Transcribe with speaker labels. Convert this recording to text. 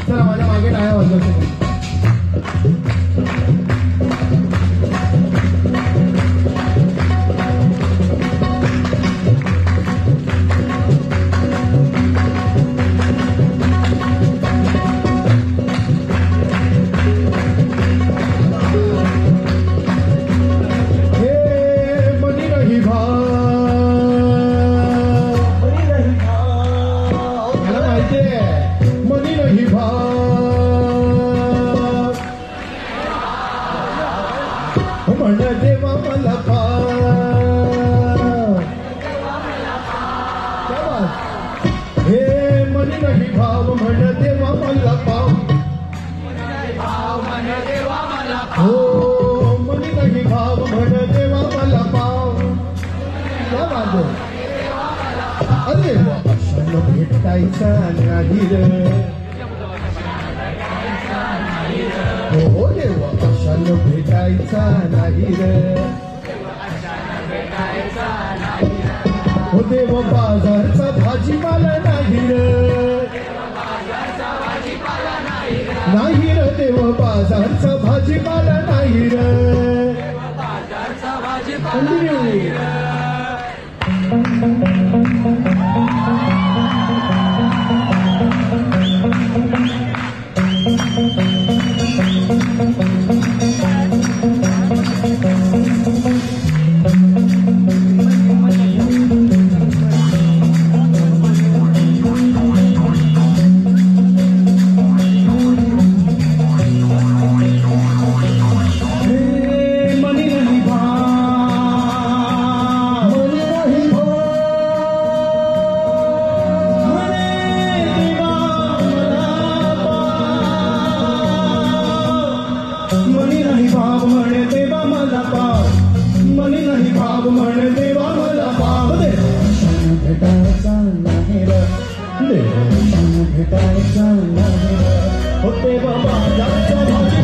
Speaker 1: चला माझ्या मागे टाळ्या वाजवते. म्हण देवा मला पाव, हे मनी नाही भाव म्हण देवा मला पाव, हो मनी नाही भाव म्हण देवा मला पाव. क्या बात आहे. अरे अशानं भेटायचा नाही रे, हो देवा अशानं भेटायचा नाही रे, हो देव बाजारचा भाजीपाला नाही रे, नाही रे देव बाजारचा भाजीपाला नाही रे. मनी नाही भाव म्हणे देवा मला पाव, मनी नाही भाव म्हणे देवा मला पाव. देवाशी भेटायचा नाही रे, देवाशी भेटायचा नाही रे, हो देवा बाजारचा